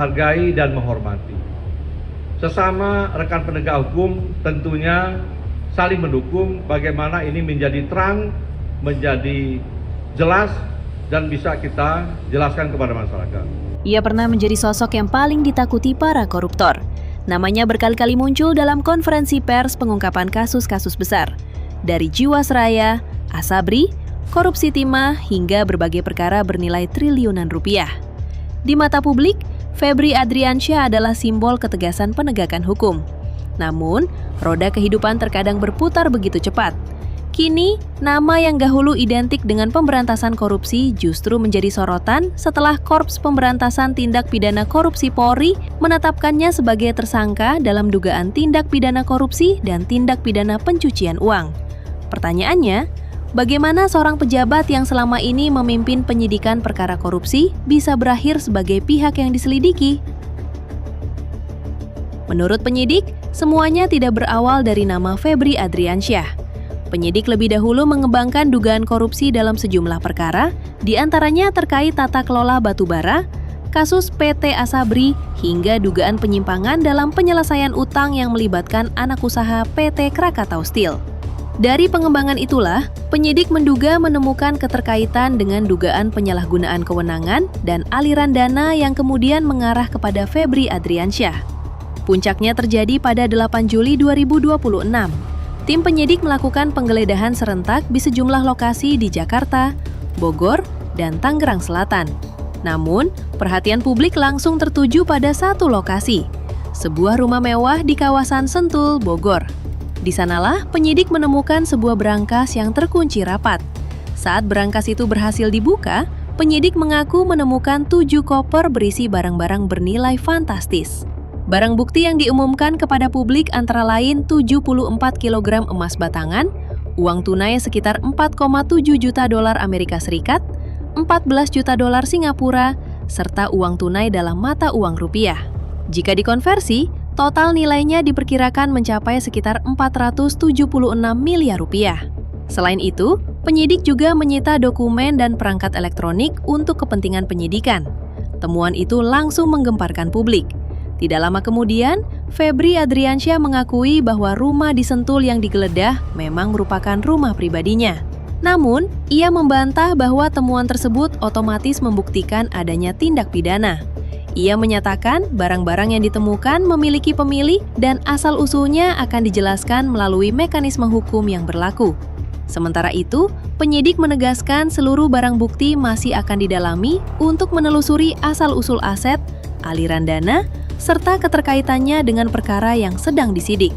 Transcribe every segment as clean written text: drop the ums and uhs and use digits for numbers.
menghargai dan menghormati. Sesama rekan penegak hukum tentunya saling mendukung bagaimana ini menjadi terang, menjadi jelas, dan bisa kita jelaskan kepada masyarakat. Ia pernah menjadi sosok yang paling ditakuti para koruptor. Namanya berkali-kali muncul dalam konferensi pers pengungkapan kasus-kasus besar. Dari Jiwasraya, Asabri, korupsi timah, hingga berbagai perkara bernilai triliunan rupiah. Di mata publik, Febri Adriansyah adalah simbol ketegasan penegakan hukum. Namun, roda kehidupan terkadang berputar begitu cepat. Kini, nama yang dahulu identik dengan pemberantasan korupsi justru menjadi sorotan setelah Korps Pemberantasan Tindak Pidana Korupsi Polri menetapkannya sebagai tersangka dalam dugaan tindak pidana korupsi dan tindak pidana pencucian uang. Pertanyaannya, bagaimana seorang pejabat yang selama ini memimpin penyidikan perkara korupsi bisa berakhir sebagai pihak yang diselidiki? Menurut penyidik, semuanya tidak berawal dari nama Febri Adriansyah. Penyidik lebih dahulu mengembangkan dugaan korupsi dalam sejumlah perkara, di antaranya terkait tata kelola batubara, kasus PT Asabri, hingga dugaan penyimpangan dalam penyelesaian utang yang melibatkan anak usaha PT Krakatau Steel. Dari pengembangan itulah, penyidik menduga menemukan keterkaitan dengan dugaan penyalahgunaan kewenangan dan aliran dana yang kemudian mengarah kepada Febri Adriansyah. Puncaknya terjadi pada 8 Juli 2026. Tim penyidik melakukan penggeledahan serentak di sejumlah lokasi di Jakarta, Bogor, dan Tangerang Selatan. Namun, perhatian publik langsung tertuju pada satu lokasi, sebuah rumah mewah di kawasan Sentul, Bogor. Di sanalah penyidik menemukan sebuah berangkas yang terkunci rapat. Saat berangkas itu berhasil dibuka, penyidik mengaku menemukan 7 koper berisi barang-barang bernilai fantastis. Barang bukti yang diumumkan kepada publik antara lain 74 kg emas batangan, uang tunai sekitar 4,7 juta dolar Amerika Serikat, 14 juta dolar Singapura, serta uang tunai dalam mata uang rupiah. Jika dikonversi, total nilainya diperkirakan mencapai sekitar 476 miliar rupiah. Selain itu, penyidik juga menyita dokumen dan perangkat elektronik untuk kepentingan penyidikan. Temuan itu langsung menggemparkan publik. Tidak lama kemudian, Febri Adriansyah mengakui bahwa rumah di Sentul yang digeledah memang merupakan rumah pribadinya. Namun, ia membantah bahwa temuan tersebut otomatis membuktikan adanya tindak pidana. Ia menyatakan barang-barang yang ditemukan memiliki pemilik dan asal-usulnya akan dijelaskan melalui mekanisme hukum yang berlaku. Sementara itu, penyidik menegaskan seluruh barang bukti masih akan didalami untuk menelusuri asal-usul aset, aliran dana, serta keterkaitannya dengan perkara yang sedang disidik.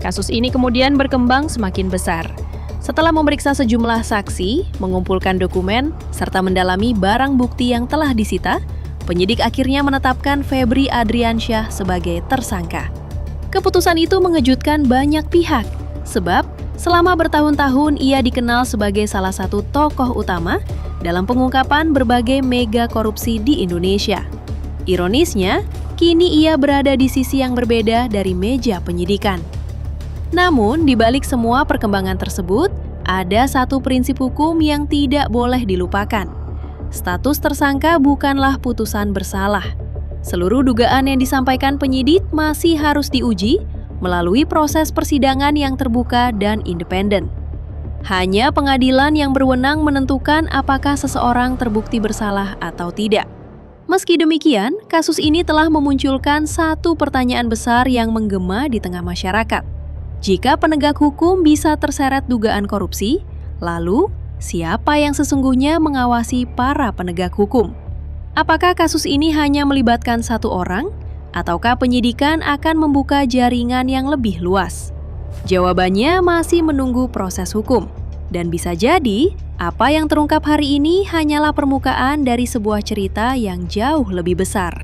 Kasus ini kemudian berkembang semakin besar. Setelah memeriksa sejumlah saksi, mengumpulkan dokumen, serta mendalami barang bukti yang telah disita, penyidik akhirnya menetapkan Febri Adriansyah sebagai tersangka. Keputusan itu mengejutkan banyak pihak, sebab selama bertahun-tahun ia dikenal sebagai salah satu tokoh utama dalam pengungkapan berbagai mega korupsi di Indonesia. Ironisnya, kini ia berada di sisi yang berbeda dari meja penyidikan. Namun, di balik semua perkembangan tersebut, ada satu prinsip hukum yang tidak boleh dilupakan. Status tersangka bukanlah putusan bersalah. Seluruh dugaan yang disampaikan penyidik masih harus diuji melalui proses persidangan yang terbuka dan independen. Hanya pengadilan yang berwenang menentukan apakah seseorang terbukti bersalah atau tidak. Meski demikian, kasus ini telah memunculkan satu pertanyaan besar yang menggema di tengah masyarakat. Jika penegak hukum bisa terseret dugaan korupsi, lalu siapa yang sesungguhnya mengawasi para penegak hukum? Apakah kasus ini hanya melibatkan satu orang, ataukah penyidikan akan membuka jaringan yang lebih luas? Jawabannya masih menunggu proses hukum. Dan bisa jadi, apa yang terungkap hari ini hanyalah permukaan dari sebuah cerita yang jauh lebih besar.